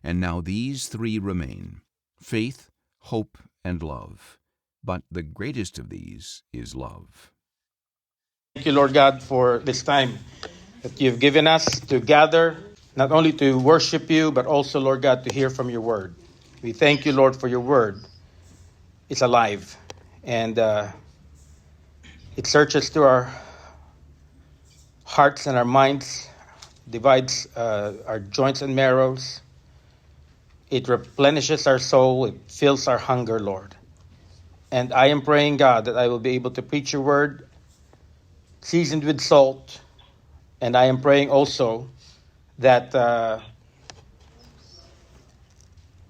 And now these three remain: faith, hope, and love. But the greatest of these is love. Thank you, Lord God, for this time that you've given us to gather, not only to worship you, but also, Lord God, to hear from your word. We thank you, Lord, for your word. It's alive, and it searches through our hearts and our minds, divides our joints and marrows. It replenishes our soul. It fills our hunger, Lord. And I am praying, God, that I will be able to preach your word, seasoned with salt. And I am praying also that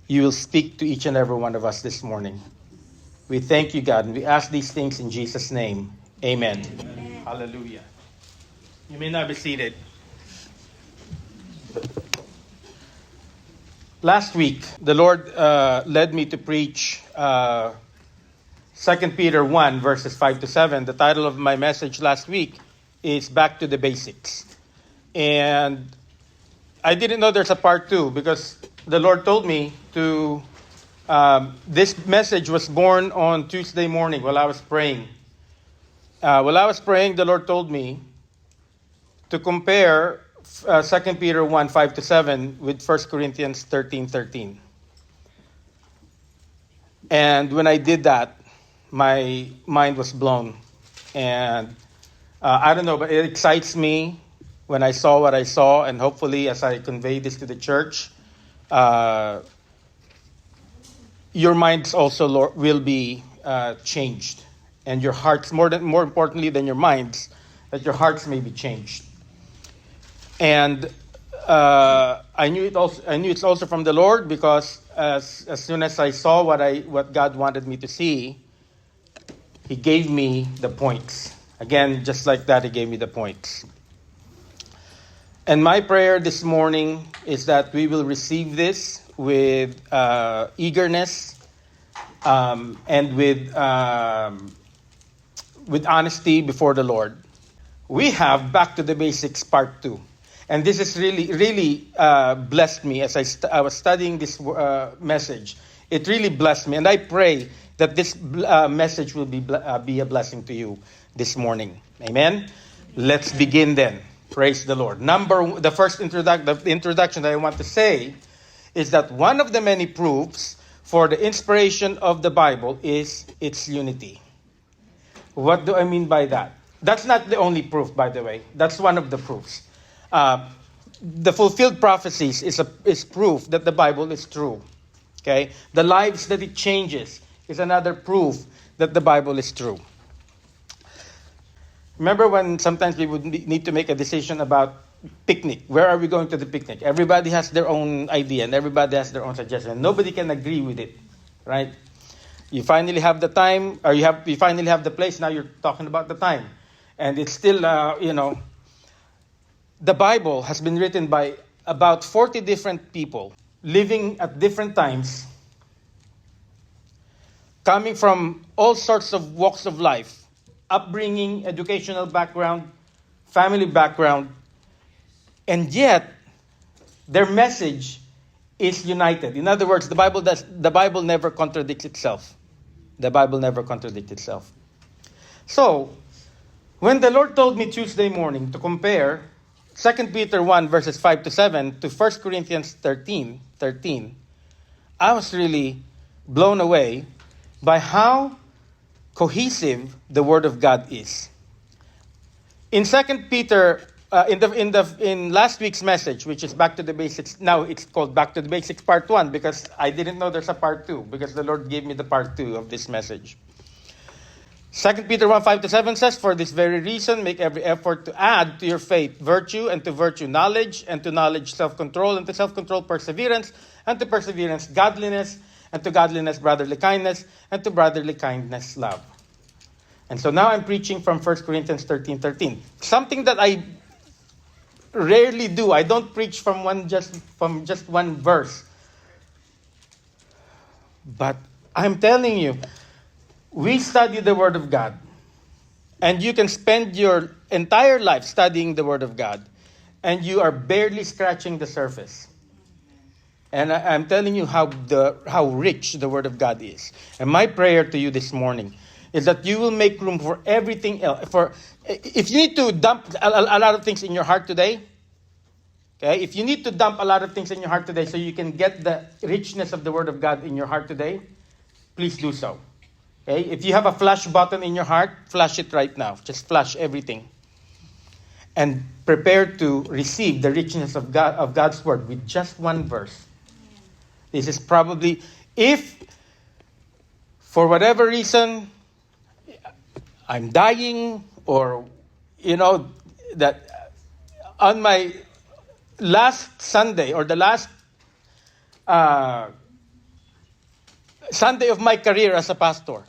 you will speak to each and every one of us this morning. We thank you, God, and we ask these things in Jesus' name. Amen. Amen. Hallelujah. You may now be seated. Last week, the Lord led me to preach 2 Peter 1, verses 5 to 7. The title of my message last week is Back to the Basics. And I didn't know there's a part 2 because the Lord told me to... this message was born on Tuesday morning while I was praying. The Lord told me to compare 2 Peter 1, 5 to 7 with 1 Corinthians 13:13. And when I did that, my mind was blown. And I don't know, but it excites me when I saw what I saw. And hopefully, as I convey this to the church, your minds also, Lord, will be changed. And your hearts, more importantly than your minds, that your hearts may be changed. And I knew it's also from the Lord because as soon as I saw what God wanted me to see, He gave me the points. Again, just like that, He gave me the points. And my prayer this morning is that we will receive this with eagerness and with honesty before the Lord. We have Back to the Basics Part 2. And this is really blessed me as I was studying this message. It really blessed me. And I pray that this message will be a blessing to you this morning. Amen? Let's begin then. Praise the Lord. The introduction that I want to say is that one of the many proofs for the inspiration of the Bible is its unity. What do I mean by that? That's not the only proof, by the way. That's one of the proofs. The fulfilled prophecies is proof that the Bible is true. Okay? The lives that it changes is another proof that the Bible is true. Remember when sometimes we would need to make a decision about picnic. Where are we going to the picnic? Everybody has their own idea and everybody has their own suggestion. Nobody can agree with it, right? You finally have the time, or you finally have the place. Now you're talking about the time, and it's still, the Bible has been written by about 40 different people living at different times, coming from all sorts of walks of life, upbringing, educational background, family background, and yet their message is united. In other words, the Bible never contradicts itself. The Bible never contradicts itself. So, when the Lord told me Tuesday morning to compare 2 Peter 1 verses 5 to 7 to 1 Corinthians 13, I was really blown away by how cohesive the Word of God is. In 2 Peter, in last week's message, which is Back to the Basics, now it's called Back to the Basics Part 1 because I didn't know there's a Part 2 because the Lord gave me the Part 2 of this message. 2 Peter 1, 5 to 7 says, "For this very reason, make every effort to add to your faith virtue, and to virtue knowledge, and to knowledge self-control, and to self-control perseverance, and to perseverance godliness, and to godliness brotherly kindness, and to brotherly kindness love." And so now I'm preaching from 1 Corinthians 13:13. Something that I rarely do. I don't preach from just one verse. But I'm telling you, we study the Word of God. And you can spend your entire life studying the Word of God. And you are barely scratching the surface. And I'm telling you how rich the Word of God is. And my prayer to you this morning is that you will make room for everything else. If you need to dump a lot of things in your heart today, okay, if you need to dump a lot of things in your heart today so you can get the richness of the Word of God in your heart today, please do so. Okay? If you have a flash button in your heart, flash it right now. Just flash everything. And prepare to receive the richness of God's Word with just one verse. This is probably, if for whatever reason I'm dying, or that on my last Sunday, or the last Sunday of my career as a pastor,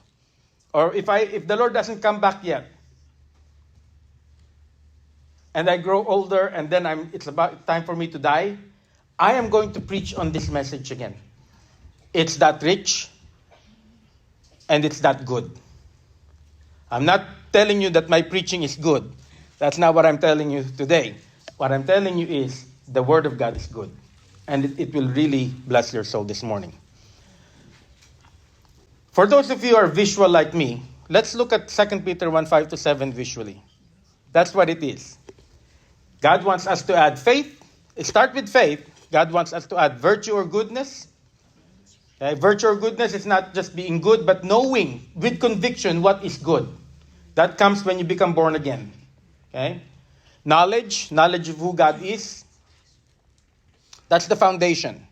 or if the Lord doesn't come back yet, and I grow older, and then it's about time for me to die, I am going to preach on this message again. It's that rich, and it's that good. I'm not telling you that my preaching is good. That's not what I'm telling you today. What I'm telling you is the Word of God is good. And it will really bless your soul this morning. For those of you who are visual like me, let's look at 2 Peter 1:5-7 visually. That's what it is. God wants us to add faith. Start with faith. God wants us to add virtue or goodness. Okay? Virtue or goodness is not just being good, but knowing with conviction what is good. That comes when you become born again. Okay? Knowledge of who God is. That's the foundation.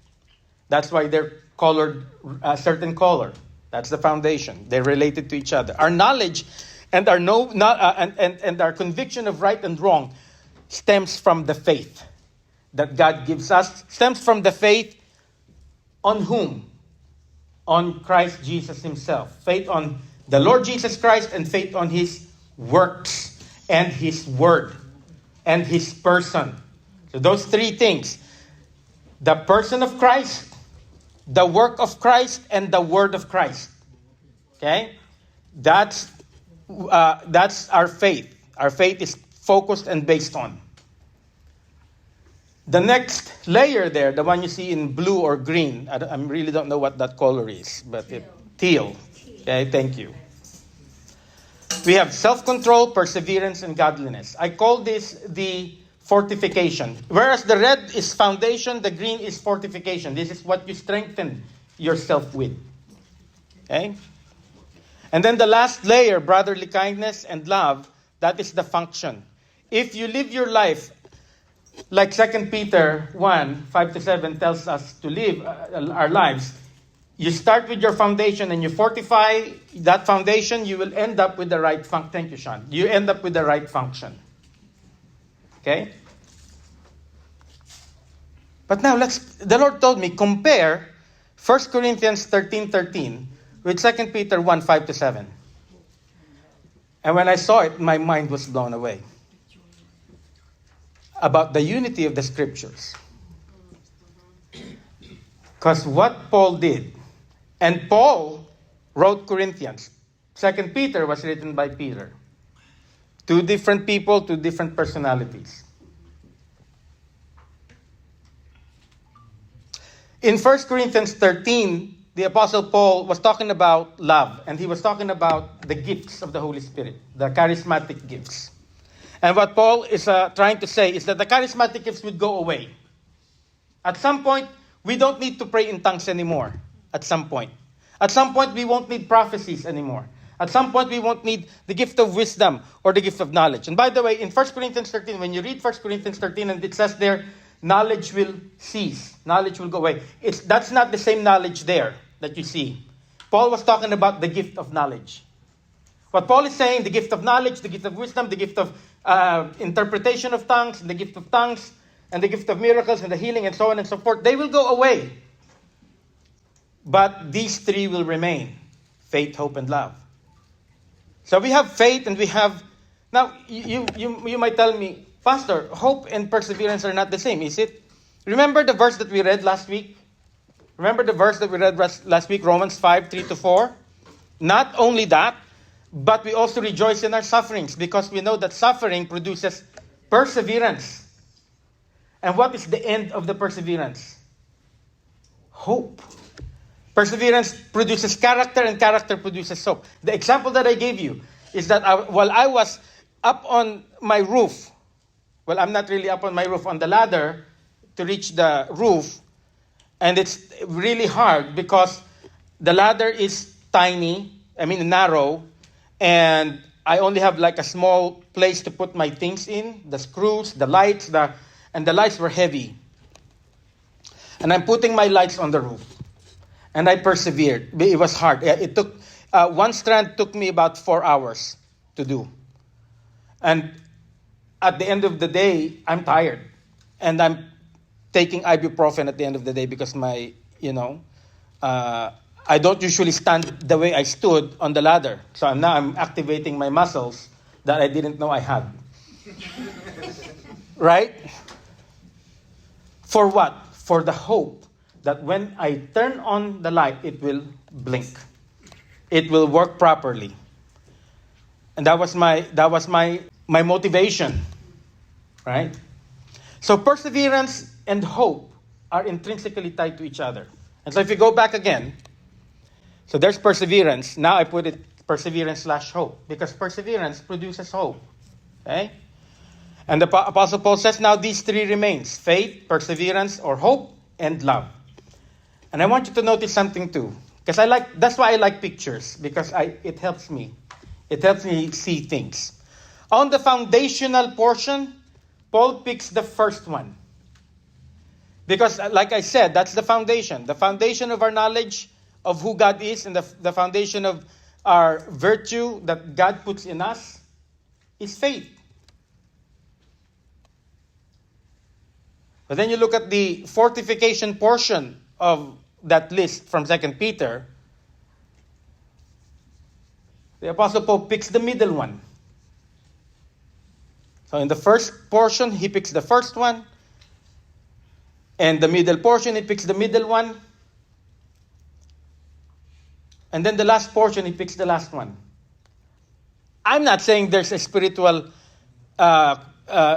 That's why they're colored a certain color. That's the foundation. They're related to each other. Our knowledge and our conviction of right and wrong stems from the faith that God gives us. Stems from the faith on whom? On Christ Jesus himself. Faith on the Lord Jesus Christ, and faith on his works and his word and his person. So those three things. The person of Christ, the work of Christ, and the word of Christ. Okay? That's our faith. Our faith is focused and based on. The next layer there, the one you see in blue or green, I really don't know what that color is, but teal. Okay, thank you. We have self-control, perseverance, and godliness. I call this the fortification. Whereas the red is foundation, the green is fortification. This is what you strengthen yourself with. Okay? And then the last layer, brotherly kindness and love, that is the function. If you live your life like 2 Peter 1:5-7 tells us to live our lives, you start with your foundation and you fortify that foundation, you will end up with the right function. Thank you, Sean. You end up with the right function. Okay? But now the Lord told me, compare 1 Corinthians 13:13 with 2 Peter 1:5-7. And when I saw it, my mind was blown away. About the unity of the scriptures. Because what Paul did, and Paul wrote Corinthians. 2 Peter was written by Peter. Two different people, two different personalities. In 1 Corinthians 13, the Apostle Paul was talking about love, and he was talking about the gifts of the Holy Spirit, the charismatic gifts. And what Paul is trying to say is that the charismatic gifts would go away. At some point, we don't need to pray in tongues anymore. At some point. At some point, we won't need prophecies anymore. At some point, we won't need the gift of wisdom or the gift of knowledge. And by the way, in 1 Corinthians 13, when you read 1 Corinthians 13, and it says there, knowledge will cease. Knowledge will go away. That's not the same knowledge there that you see. Paul was talking about the gift of knowledge. What Paul is saying, the gift of knowledge, the gift of wisdom, the gift of interpretation of tongues, and the gift of tongues, and the gift of miracles, and the healing, and so on and so forth, they will go away. But these three will remain. Faith, hope, and love. So we have faith, and we have... Now, you might tell me, Pastor, hope and perseverance are not the same, is it? Remember the verse that we read last week? Remember the verse that we read last week, Romans 5:3-4? Not only that, but we also rejoice in our sufferings, because we know that suffering produces perseverance. And what is the end of the perseverance? hope. Perseverance produces character, and character produces hope. The example that I gave you is that while I was up on my roof, well, I'm not really up on my roof, on the ladder to reach the roof, and it's really hard because the ladder is tiny, narrow, and I only have like a small place to put my things in, the screws, the lights, and the lights were heavy. And I'm putting my lights on the roof. And I persevered. It was hard. It took, one strand took me about 4 hours to do. And at the end of the day, I'm tired. And I'm taking ibuprofen at the end of the day because I don't usually stand the way I stood on the ladder. So now I'm activating my muscles that I didn't know I had. Right? For what? For the hope that when I turn on the light, it will blink. It will work properly. And that was my motivation. Right? So perseverance and hope are intrinsically tied to each other. And so if you go back again, so there's perseverance. Now I put it perseverance/hope, because perseverance produces hope. Okay? And the Apostle Paul says, now these three remains: faith, perseverance, or hope, and love. And I want you to notice something too. Because that's why I like pictures, because it helps me. It helps me see things. On the foundational portion, Paul picks the first one. Because like I said, that's the foundation. The foundation of our knowledge of who God is, and the foundation of our virtue that God puts in us is faith. But then you look at the fortification portion of that list from 2 Peter. The Apostle Paul picks the middle one. So in the first portion, he picks the first one. And the middle portion, he picks the middle one. And then the last portion, he picks the last one. I'm not saying there's a spiritual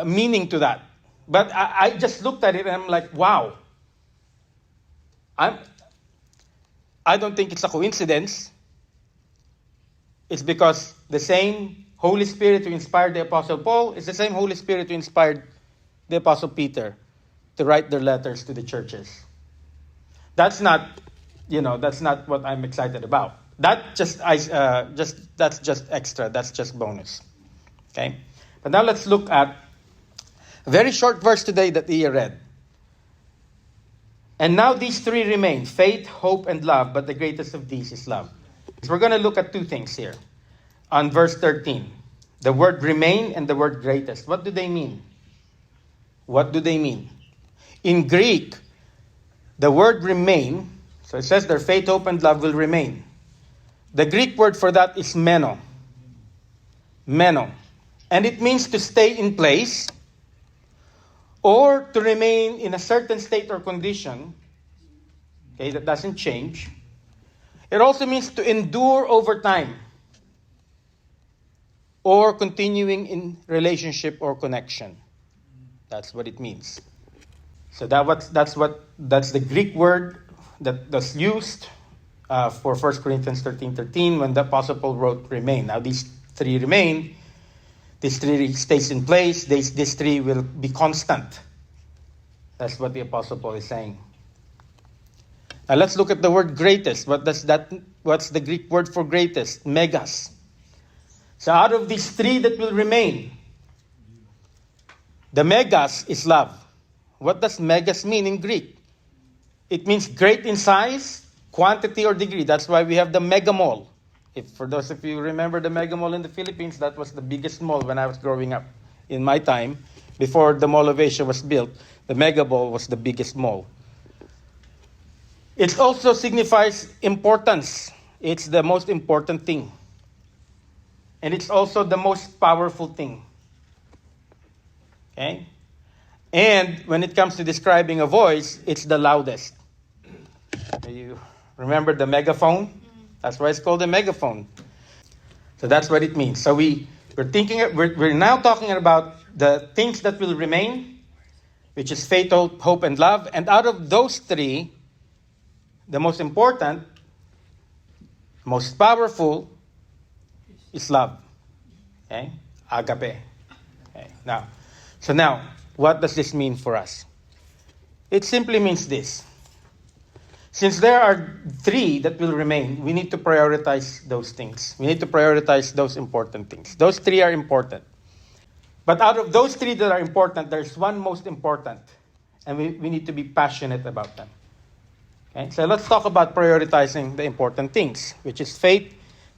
meaning to that. But I just looked at it and I'm like, wow. I don't think it's a coincidence. It's because the same Holy Spirit who inspired the Apostle Paul is the same Holy Spirit who inspired the Apostle Peter to write their letters to the churches. That's not what I'm excited about. That's just extra. That's just bonus. Okay? But now let's look at a very short verse today that Ia read. And now these three remain: faith, hope, and love, but the greatest of these is love. So we're going to look at two things here. On verse 13, the word remain and the word greatest. What do they mean? What do they mean? In Greek, the word remain, so it says their faith, hope, and love will remain. The Greek word for that is meno. Meno. And it means to stay in place, or to remain in a certain state or condition, okay, that doesn't change. It also means to endure over time, or continuing in relationship or connection. That's what it means. So that's the Greek word that's used for 1 Corinthians 13:13 when the Apostle Paul wrote remain. Now these three remain. This three stays in place. This three will be constant. That's what the Apostle Paul is saying. Now let's look at the word greatest. What's the Greek word for greatest? Megas. So out of these three that will remain, the megas is love. What does megas mean in Greek? It means great in size, quantity, or degree. That's why we have the mega mall. For those of you who remember the mega mall in the Philippines, that was the biggest mall when I was growing up. In my time, before the Mall of Asia was built, the mega mall was the biggest mall. It also signifies importance. It's the most important thing. And it's also the most powerful thing. Okay? And when it comes to describing a voice, it's the loudest. You remember the megaphone? That's why it's called a megaphone. So that's what it means. So we're now talking about the things that will remain, which is faith, hope, and love. And out of those three, the most important, most powerful is love. Okay? Agape. Okay. Now, what does this mean for us? It simply means this. Since there are three that will remain, we need to prioritize those things. We need to prioritize those important things. Those three are important. But out of those three that are important, there's one most important. And we need to be passionate about them. Okay? So let's talk about prioritizing the important things, which is faith,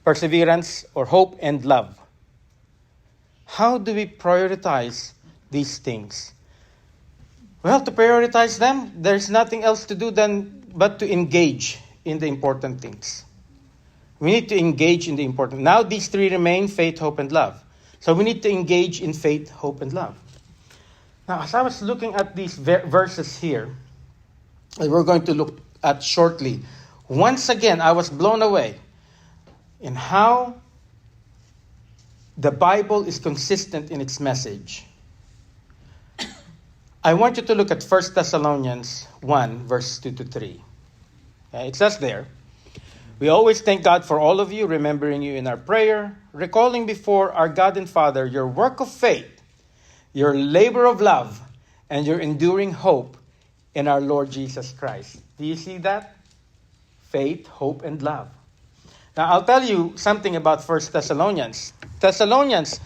perseverance, or hope, and love. How do we prioritize these things? Well, to prioritize them, there's nothing else to do but to engage in the important things. We need to engage in the important. Now these three remain: faith, hope, and love. So we need to engage in faith, hope, and love. Now, as I was looking at these verses here, that we're going to look at shortly, once again, I was blown away in how the Bible is consistent in its message. I want you to look at 1 Thessalonians 1, verse 2 to 3. Okay, it says there, "We always thank God for all of you, remembering you in our prayer, recalling before our God and Father your work of faith, your labor of love, and your enduring hope in our Lord Jesus Christ." Do you see that? Faith, hope, and love. Now, I'll tell you something about 1 Thessalonians. Thessalonians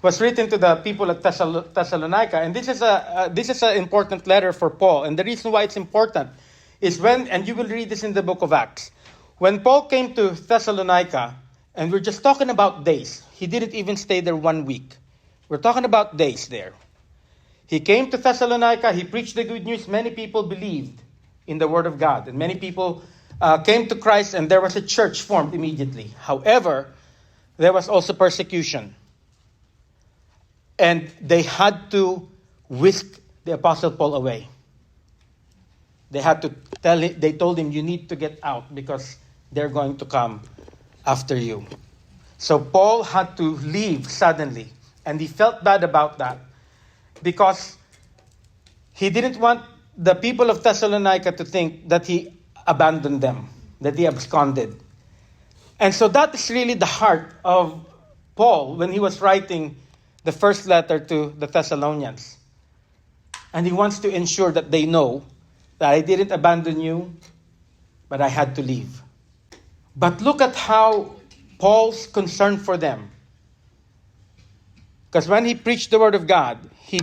was written to the people at Thessalonica, and this is an important letter for Paul. And the reason why it's important is and you will read this in the book of Acts, when Paul came to Thessalonica, and we're just talking about days. He didn't even stay there 1 week. We're talking about days there. He came to Thessalonica, he preached the good news. Many people believed in the word of God, and many people came to Christ, and there was a church formed immediately. However, there was also persecution. And they had to whisk the Apostle Paul away. They told him, you need to get out because they're going to come after you. So Paul had to leave suddenly. And he felt bad about that because he didn't want the people of Thessalonica to think that he abandoned them, that he absconded. And so that is really the heart of Paul when he was writing the first letter to the Thessalonians. And he wants to ensure that they know that I didn't abandon you, but I had to leave. But look at how Paul's concern for them. Because when he preached the word of God, he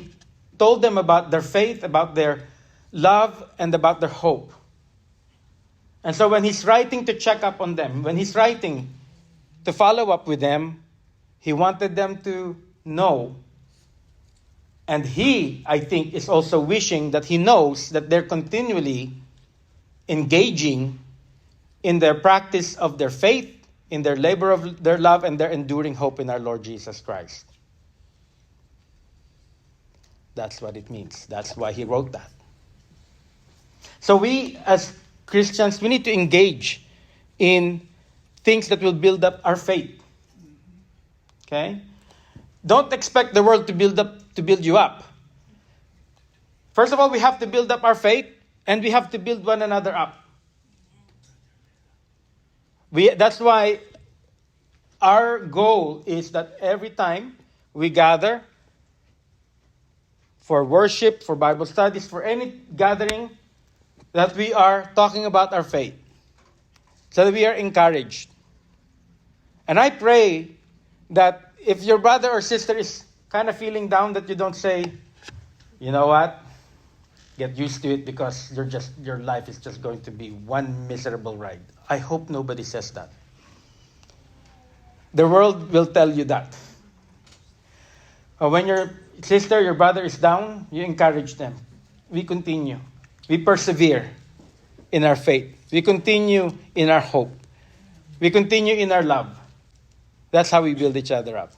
told them about their faith, about their love, and about their hope. And so when he's writing to check up on them, when he's writing to follow up with them, he wanted them to know. And he, I think, is also wishing that he knows that they're continually engaging in their practice of their faith, in their labor of their love, and their enduring hope in our Lord Jesus Christ. That's what it means. That's why he wrote that. So we, as Christians, we need to engage in things that will build up our faith. Okay? Don't expect the world to build you up. First of all, we have to build up our faith, and we have to build one another up. That's why our goal is that every time we gather for worship, for Bible studies, for any gathering, that we are talking about our faith, so that we are encouraged. And I pray that if your brother or sister is kind of feeling down, that you don't say, you know what, get used to it because your life is just going to be one miserable ride. I hope nobody says that. The world will tell you that. When your sister, your brother is down, you encourage them. We continue. We persevere in our faith. We continue in our hope. We continue in our love. That's how we build each other up.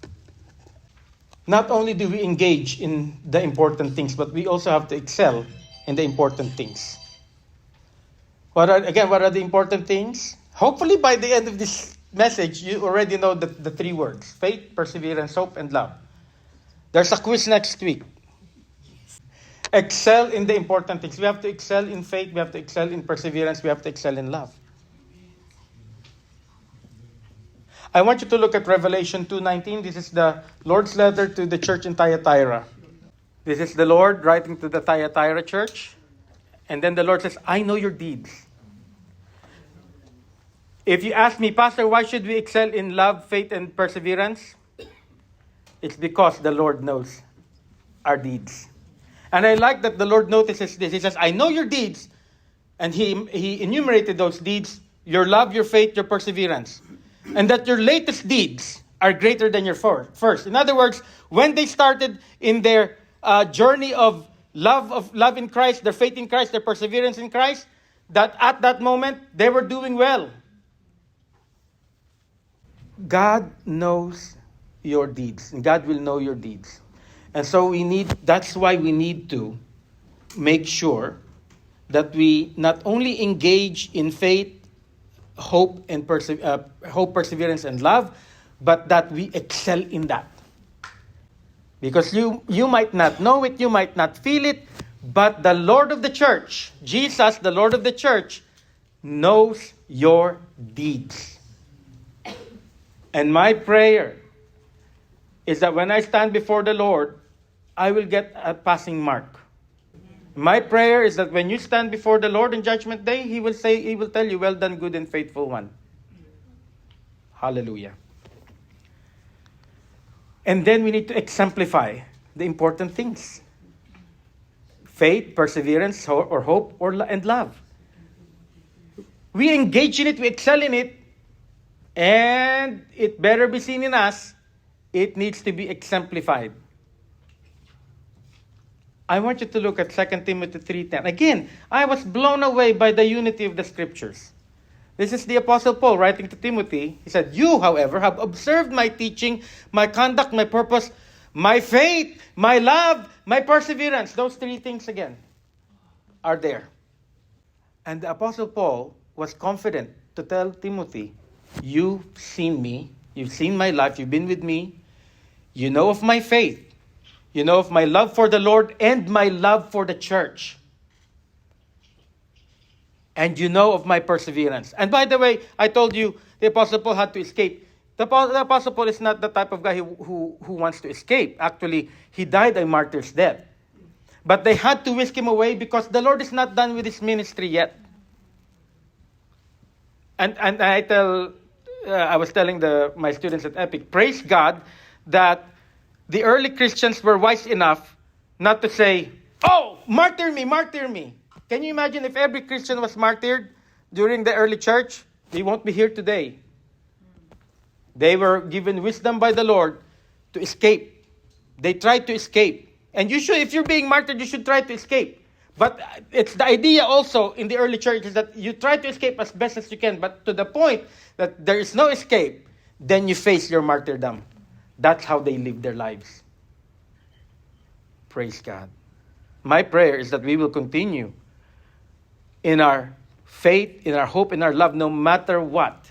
Not only do we engage in the important things, but we also have to excel in the important things. What are the important things? Hopefully by the end of this message, you already know the three words: faith, perseverance, hope, and love. There's a quiz next week. excel in the important things. We have to excel in faith. We have to excel in perseverance. We have to excel in love. I want you to look at Revelation 2:19. This is the Lord's letter to the church in Thyatira. This is the Lord writing to the Thyatira church. And then the Lord says, I know your deeds. If you ask me, Pastor, why should we excel in love, faith, and perseverance? It's because the Lord knows our deeds. And I like that the Lord notices this. He says, I know your deeds. And he enumerated those deeds, your love, your faith, your perseverance. And that your latest deeds are greater than your first. In other words, when they started in their journey of love in Christ, their faith in Christ, their perseverance in Christ, that at that moment, they were doing well. God knows your deeds, and God will know your deeds. And so that's why we need to make sure that we not only engage in faith, hope, perseverance, and love, but that we excel in that. Because you might not know it, you might not feel it, but the Lord of the church, Jesus, the Lord of the church, knows your deeds. And my prayer is that when I stand before the Lord, I will get a passing mark. My prayer is that when you stand before the Lord in Judgment Day, He will tell you, well done, good and faithful one. Hallelujah. And then we need to exemplify the important things. Faith, perseverance, or hope, and love. We engage in it, we excel in it, and it better be seen in us. It needs to be exemplified. I want you to look at 2 Timothy 3:10. Again, I was blown away by the unity of the Scriptures. This is the Apostle Paul writing to Timothy. He said, you, however, have observed my teaching, my conduct, my purpose, my faith, my love, my perseverance. Those three things again are there. And the Apostle Paul was confident to tell Timothy, you've seen me, you've seen my life, you've been with me, you know of my faith, you know of my love for the Lord and my love for the church. And you know of my perseverance. And by the way, I told you the Apostle Paul had to escape. The Apostle Paul is not the type of guy who wants to escape. Actually, he died a martyr's death. But they had to whisk him away because the Lord is not done with his ministry yet. And I was telling my students at Epic, praise God that the early Christians were wise enough not to say, oh, martyr me, martyr me. Can you imagine if every Christian was martyred during the early church? They won't be here today. They were given wisdom by the Lord to escape. They tried to escape. And you should, if you're being martyred, you should try to escape. But it's the idea also in the early church is that you try to escape as best as you can. But to the point that there is no escape, then you face your martyrdom. That's how they live their lives. Praise God. My prayer is that we will continue in our faith, in our hope, in our love, no matter what.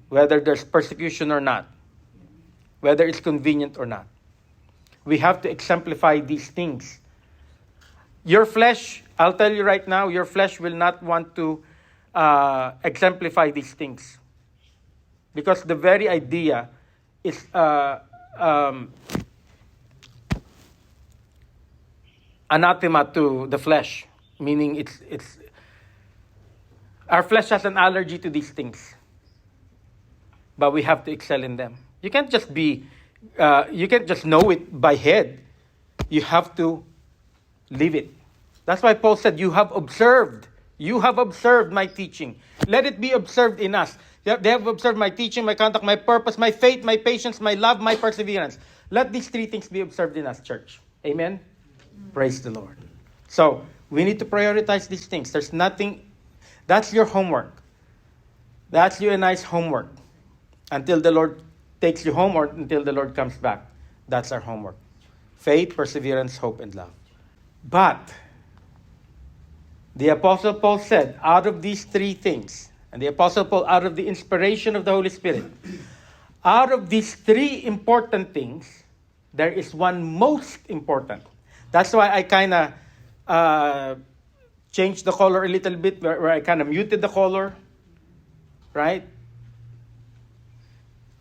Whether there's persecution or not. Whether it's convenient or not. We have to exemplify these things. Your flesh, I'll tell you right now, your flesh will not want to exemplify these things. Because the very idea is anathema to the flesh. Meaning it's our flesh has an allergy to these things. But we have to excel in them. You can't just know it by head. You have to live it. That's why Paul said, you have observed my teaching. Let it be observed in us. They have observed my teaching, my conduct, my purpose, my faith, my patience, my love, my perseverance. Let these three things be observed in us, church. Amen? Praise the Lord. So, we need to prioritize these things. There's nothing, that's your homework. That's you and I's homework. Until the Lord takes you home or until the Lord comes back. That's our homework. Faith, perseverance, hope, and love. But, the Apostle Paul said, out of these three things, and the Apostle Paul, out of the inspiration of the Holy Spirit, out of these three important things, there is one most important. That's why I kind of changed the color a little bit, where I kind of muted the color, right?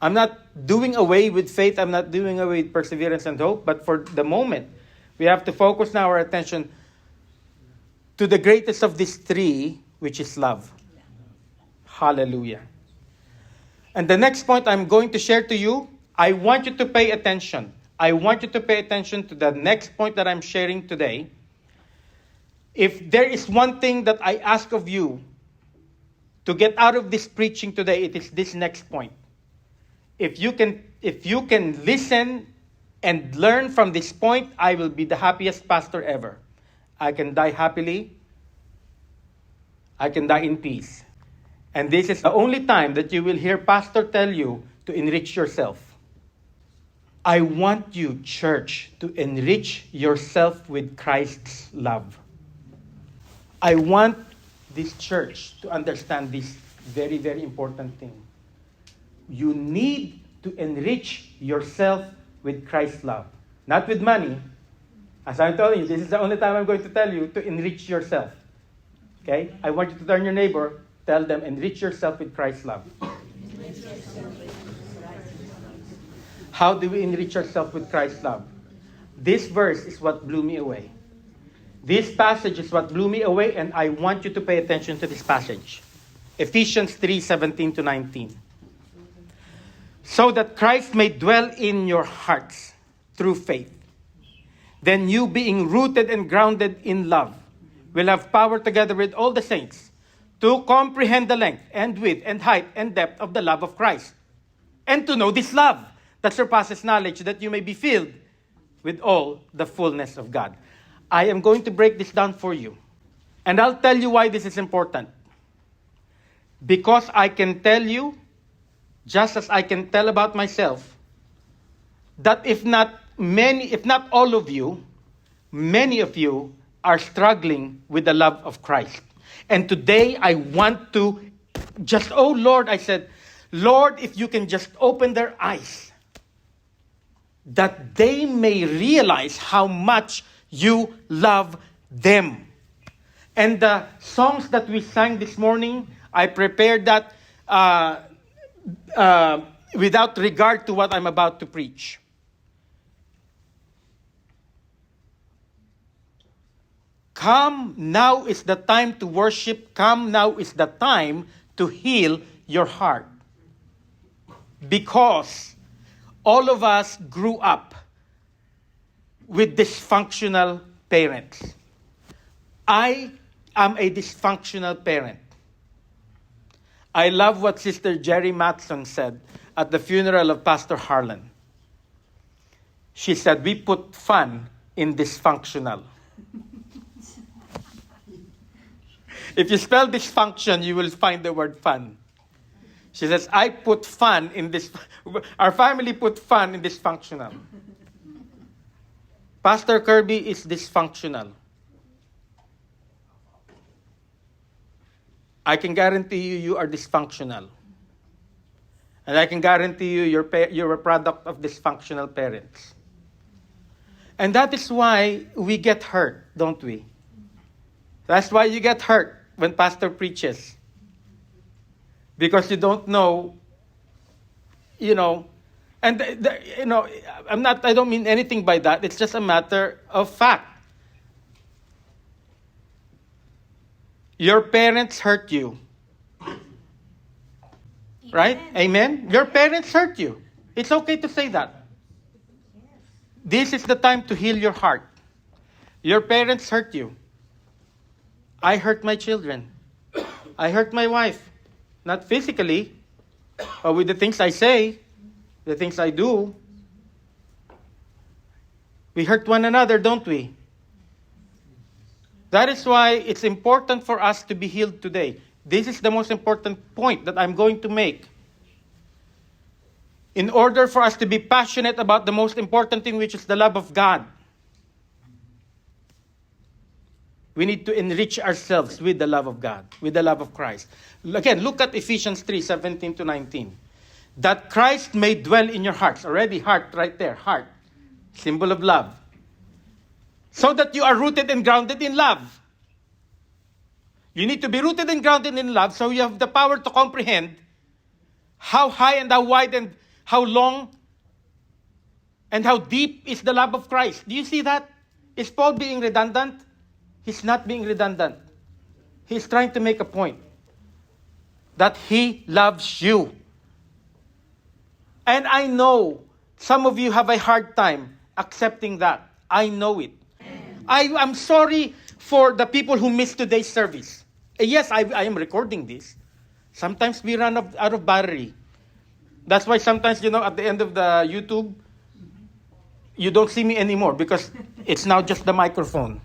I'm not doing away with faith. I'm not doing away with perseverance and hope. But for the moment, we have to focus now our attention to the greatest of these three, which is love. Hallelujah. And the next point I'm going to share to you, I want you to pay attention. I want you to pay attention to the next point that I'm sharing today. If there is one thing that I ask of you to get out of this preaching today, it is this next point. If you can listen and learn from this point, I will be the happiest pastor ever. I can die happily. I can die in peace. And this is the only time that you will hear pastor tell you to enrich yourself. I want you, church, to enrich yourself with Christ's love. I want this church to understand this very, very important thing. You need to enrich yourself with Christ's love. Not with money. As I'm telling you, this is the only time I'm going to tell you to enrich yourself. Okay? I want you to turn your neighbor, tell them, enrich yourself with Christ's love. How do we enrich ourselves with Christ's love? This verse is what blew me away. This passage is what blew me away, and I want you to pay attention to this passage. Ephesians 3:17-19. So that Christ may dwell in your hearts through faith. Then you, being rooted and grounded in love, will have power together with all the saints to comprehend the length and width and height and depth of the love of Christ. And to know this love that surpasses knowledge, that you may be filled with all the fullness of God. I am going to break this down for you. And I'll tell you why this is important. Because I can tell you, just as I can tell about myself, that if not all of you, many of you are struggling with the love of Christ. And today I want to just, oh Lord, I said, Lord, if you can just open their eyes, that they may realize how much you love them. And the songs that we sang this morning, I prepared that without regard to what I'm about to preach. Come, now is the time to worship. Come, now is the time to heal your heart. Because all of us grew up with dysfunctional parents. I am a dysfunctional parent. I love what Sister Jerry Matson said at the funeral of Pastor Harlan. She said, we put fun in dysfunctional. If you spell dysfunction, you will find the word fun. She says, I put fun in this. Our family put fun in dysfunctional. Pastor Kirby is dysfunctional. I can guarantee you, you are dysfunctional. And I can guarantee you, you're a product of dysfunctional parents. And that is why we get hurt, don't we? That's why you get hurt when pastor preaches. Because you don't know, and I don't mean anything by that. It's just a matter of fact. Your parents hurt you. Right? Amen? Your parents hurt you. It's okay to say that. This is the time to heal your heart. Your parents hurt you. I hurt my children. I hurt my wife. Not physically, but with the things I say, the things I do. We hurt one another, don't we? That is why it's important for us to be healed today. This is the most important point that I'm going to make. In order for us to be passionate about the most important thing, which is the love of God, we need to enrich ourselves with the love of God, with the love of Christ. Again, look at Ephesians 3:17-19. That Christ may dwell in your hearts. Already heart right there, heart. Symbol of love. so that you are rooted and grounded in love. You need to be rooted and grounded in love so you have the power to comprehend how high and how wide and how long and how deep is the love of Christ. Do you see that? Is Paul being redundant? He's not being redundant. He's trying to make a point that he loves you. And I know some of you have a hard time accepting that. I know it. I'm sorry for the people who missed today's service. Yes, I am recording this. Sometimes we run out of battery. That's why sometimes, at the end of the YouTube, you don't see me anymore because it's now just the microphone.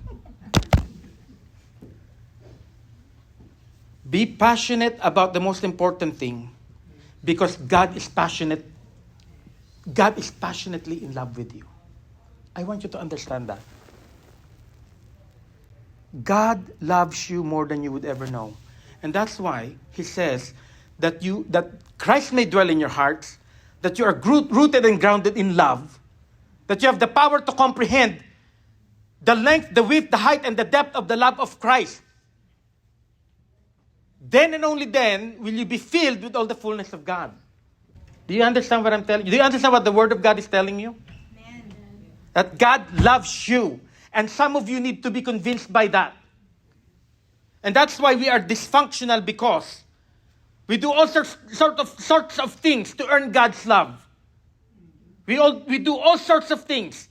Be passionate about the most important thing because God is passionate. God is passionately in love with you. I want you to understand that. God loves you more than you would ever know. And that's why he says that Christ may dwell in your hearts, that you are rooted and grounded in love, that you have the power to comprehend the length, the width, the height, and the depth of the love of Christ. Then and only then will you be filled with all the fullness of God. Do you understand what I'm telling you? Do you understand what the Word of God is telling you? Amen. That God loves you. And some of you need to be convinced by that. And that's why we are dysfunctional, because we do all sorts of things to earn God's love. We do all sorts of things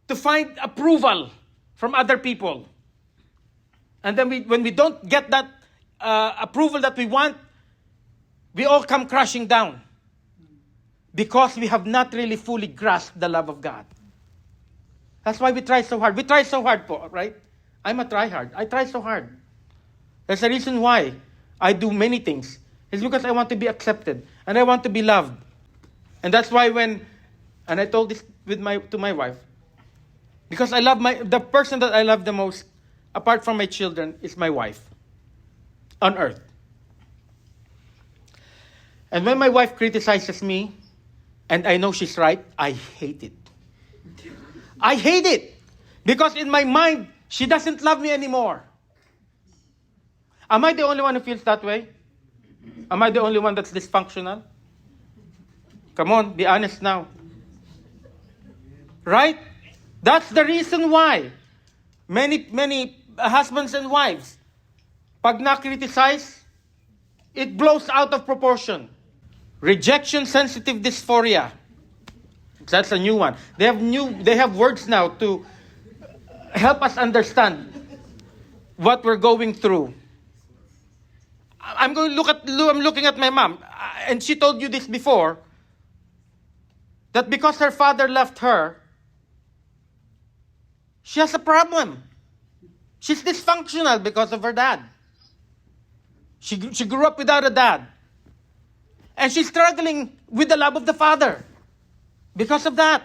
to find approval from other people. And then when we don't get that approval that we want, we all come crashing down. Because we have not really fully grasped the love of God. That's why we try so hard. We try so hard po, right? I'm a try-hard. I try so hard. There's a reason why I do many things. It's because I want to be accepted. And I want to be loved. And that's why and I told this to my wife, because I love the person that I love the most, apart from my children, is my wife on earth. And when my wife criticizes me, and I know she's right, I hate it. I hate it. Because in my mind, she doesn't love me anymore. Am I the only one who feels that way? Am I the only one that's dysfunctional? Come on, be honest now. Right? That's the reason why many husbands and wives, pag na-criticize, it blows out of proportion. Rejection sensitive dysphoria. That's a new one. They have words now to help us understand what we're going through. I'm looking at my mom, and she told you this before, that because her father left her, she has a problem. She's dysfunctional because of her dad. She grew up without a dad. And she's struggling with the love of the father because of that.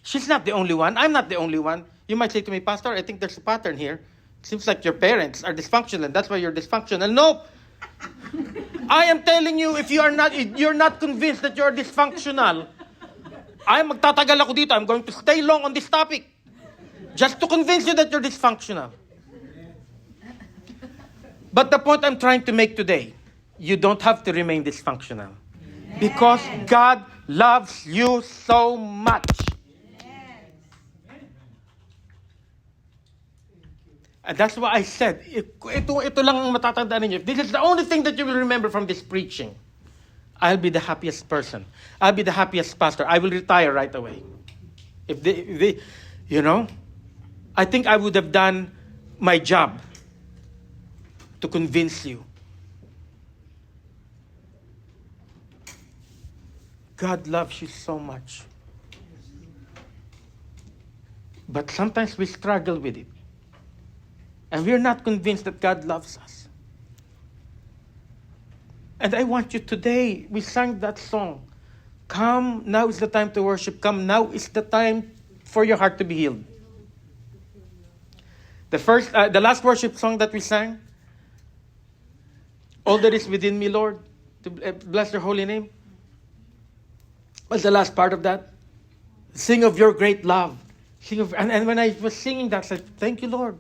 She's not the only one. I'm not the only one. You might say to me, Pastor, I think there's a pattern here. It seems like your parents are dysfunctional. That's why you're dysfunctional. No. I am telling you, if you're not convinced that you're dysfunctional, magtatagal ako dito. I'm going to stay long on this topic just to convince you that you're dysfunctional. But the point I'm trying to make today, you don't have to remain dysfunctional. Because God loves you so much. And that's why I said, ito lang ang matatandaan ninyo. If this is the only thing that you will remember from this preaching, I'll be the happiest person. I'll be the happiest pastor. I will retire right away. If they I think I would have done my job to convince you. God loves you so much. But sometimes we struggle with it. And we're not convinced that God loves us. And I want you today, we sang that song. Come, now is the time to worship. Come, now is the time for your heart to be healed. The last worship song that we sang, all that is within me, Lord, to bless your holy name. What's the last part of that? Sing of your great love. And when I was singing that, I said, thank you, Lord.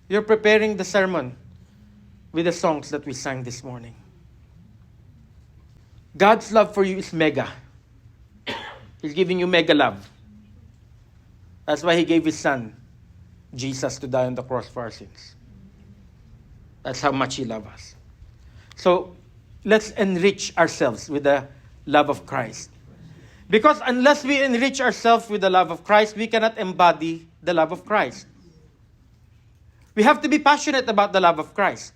You're preparing the sermon with the songs that we sang this morning. God's love for you is mega. He's giving you mega love. That's why He gave His Son, Jesus, to die on the cross for our sins. That's how much He loves us. So let's enrich ourselves with the love of Christ. Because unless we enrich ourselves with the love of Christ, we cannot embody the love of Christ. We have to be passionate about the love of Christ.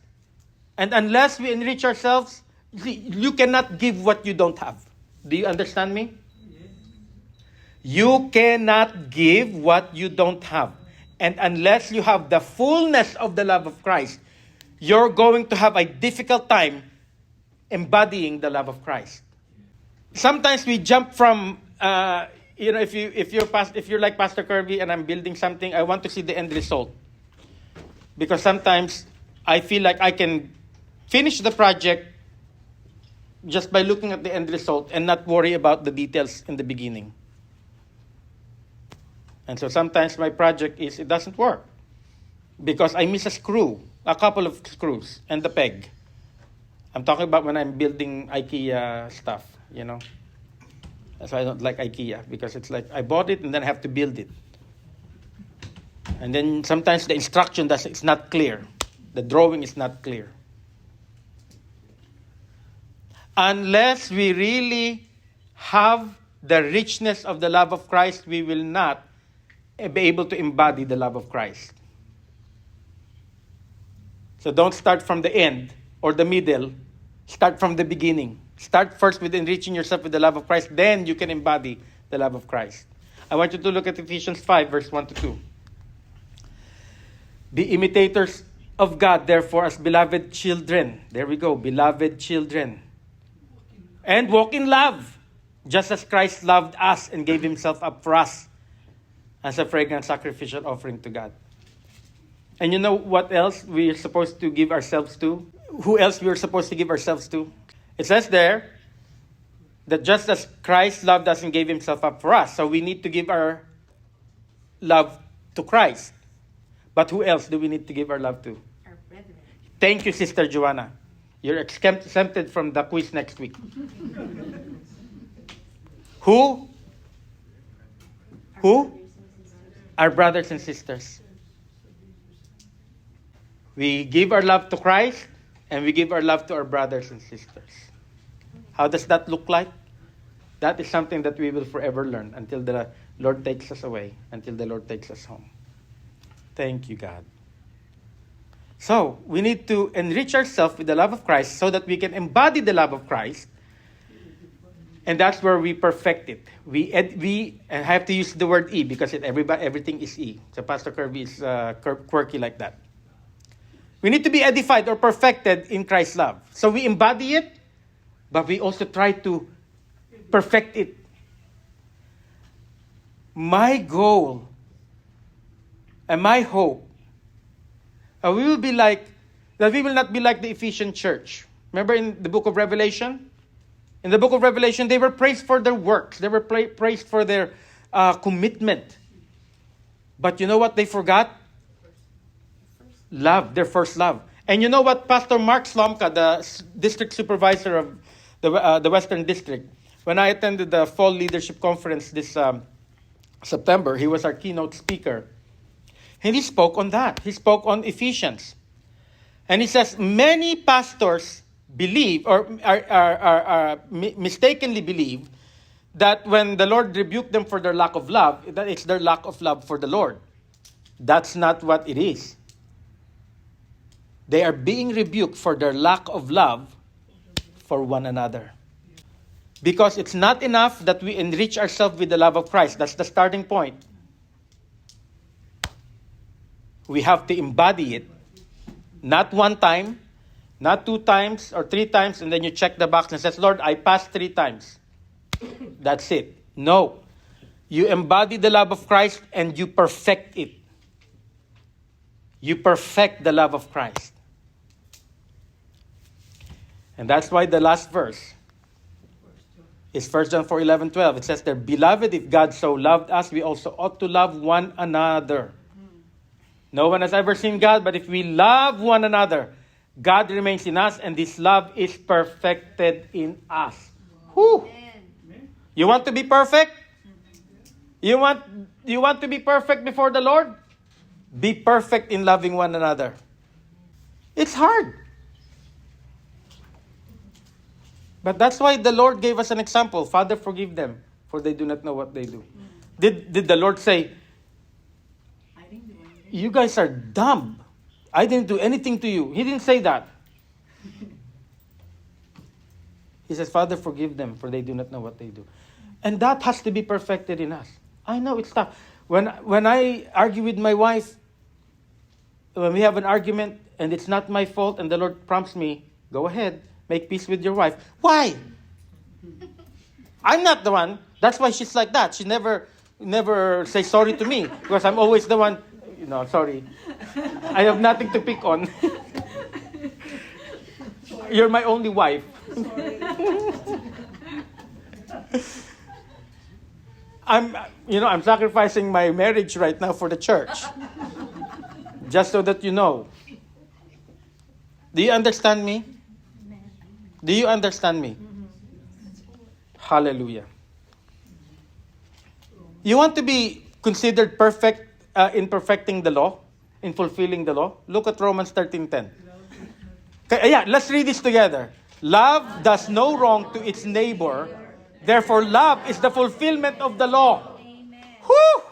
And unless we enrich ourselves, you cannot give what you don't have. Do you understand me? You cannot give what you don't have. And unless you have the fullness of the love of Christ, you're going to have a difficult time embodying the love of Christ. Sometimes we jump from, if you're like Pastor Kirby and I'm building something, I want to see the end result. Because sometimes I feel like I can finish the project just by looking at the end result and not worry about the details in the beginning. And so sometimes my project it doesn't work because I miss a couple of screws, and the peg. I'm talking about when I'm building IKEA stuff, That's why I don't like IKEA, because it's like I bought it and then I have to build it. And then sometimes the instruction it's not clear. The drawing is not clear. Unless we really have the richness of the love of Christ, we will not be able to embody the love of Christ. So don't start from the end or the middle. Start from the beginning. Start first with enriching yourself with the love of Christ. Then you can embody the love of Christ. I want you to look at Ephesians 5, verse 1 to 2. Be imitators of God, therefore, as beloved children. There we go, beloved children. And walk in love, just as Christ loved us and gave Himself up for us as a fragrant sacrificial offering to God. And you know what else we're supposed to give ourselves to? Who else we're supposed to give ourselves to? It says there that just as Christ loved us and gave Himself up for us, so we need to give our love to Christ. But who else do we need to give our love to? Our brethren. Thank you, Sister Joanna. You're exempted from the quiz next week. Who? Our brothers and sisters. We give our love to Christ and we give our love to our brothers and sisters. How does that look like? That is something that we will forever learn until the Lord takes us away, until the Lord takes us home. Thank you, God. So, we need to enrich ourselves with the love of Christ so that we can embody the love of Christ. And that's where we perfect it. We and I have to use the word E because everything is E. So Pastor Kirby is quirky like that. We need to be edified or perfected in Christ's love. So we embody it, but we also try to perfect it. My goal and my hope, we will not be like the Ephesian church. Remember in the book of Revelation? In the book of Revelation, they were praised for their works. They were praised for their commitment. But you know what they forgot? Love, their first love. And you know what Pastor Mark Slomka, the district supervisor of the Western District, when I attended the Fall Leadership Conference this September, he was our keynote speaker. And he spoke on that. He spoke on Ephesians. And he says, many pastors believe or are mistakenly believe that when the Lord rebuked them for their lack of love, that it's their lack of love for the Lord. That's not what it is. They are being rebuked for their lack of love for one another. Because it's not enough that we enrich ourselves with the love of Christ. That's the starting point. We have to embody it. Not one time, not 2 times or 3 times, and then you check the box and says, Lord, I passed 3 times. That's it. No. You embody the love of Christ and you perfect it. You perfect the love of Christ. And that's why the last verse, is 1 John 4:11-12. It says there, "Beloved, if God so loved us, we also ought to love one another. No one has ever seen God, but if we love one another, God remains in us, and this love is perfected in us." Whew. You want to be perfect? You want to be perfect before the Lord? Be perfect in loving one another. It's hard. But that's why the Lord gave us an example. "Father, forgive them, for they do not know what they do." Did the Lord say, "You guys are dumb. I didn't do anything to you"? He didn't say that. He says, "Father, forgive them, for they do not know what they do." And that has to be perfected in us. I know it's tough. When I argue with my wife, when we have an argument and it's not my fault and the Lord prompts me, "Go ahead, make peace with your wife." Why? I'm not the one. That's why she's like that. She never says sorry to me because I'm always the one, sorry. I have nothing to pick on. You're my only wife. I'm sacrificing my marriage right now for the church. Just so that you know. Do you understand me? Do you understand me? Hallelujah. You want to be considered perfect in perfecting the law, in fulfilling the law? Look at Romans 13:10. Okay, let's read this together. "Love does no wrong to its neighbor. Therefore, love is the fulfillment of the law." Whew!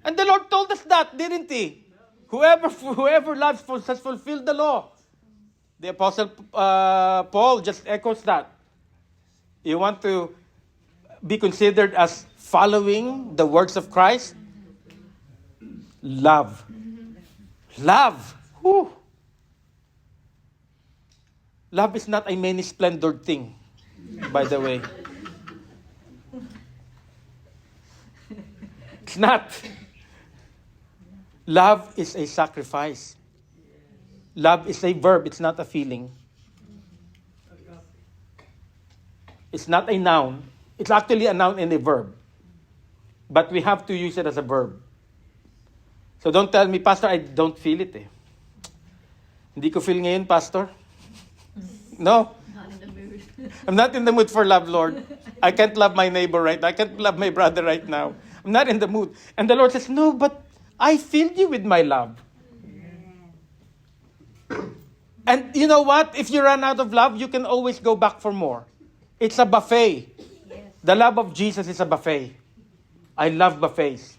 And the Lord told us that, didn't He? Whoever loves has fulfilled the law. The Apostle Paul just echoes that. You want to be considered as following the words of Christ? Love. Love. Whew. Love is not a many-splendored thing, by the way. It's not. Love is a sacrifice. Love is a verb, it's not a feeling. It's not a noun. It's actually a noun and a verb. But we have to use it as a verb. So don't tell me, "Pastor, I don't feel it." Hindi ko feel ngayon, Pastor. No. Not in the mood. I'm not in the mood for love, Lord. I can't love my neighbor right now. I can't love my brother right now. I'm not in the mood. And the Lord says, "No, but I filled you with my love." And you know what? If you run out of love, you can always go back for more. It's a buffet. The love of Jesus is a buffet. I love buffets.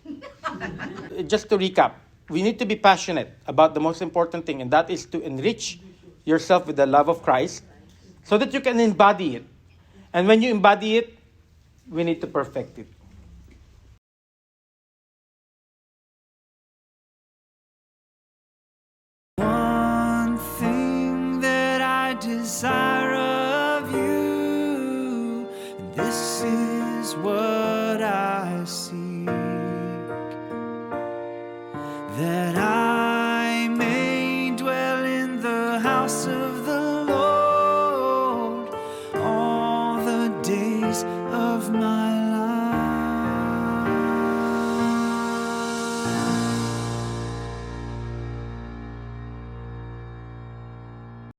Just to recap, we need to be passionate about the most important thing, and that is to enrich yourself with the love of Christ so that you can embody it. And when you embody it, we need to perfect it.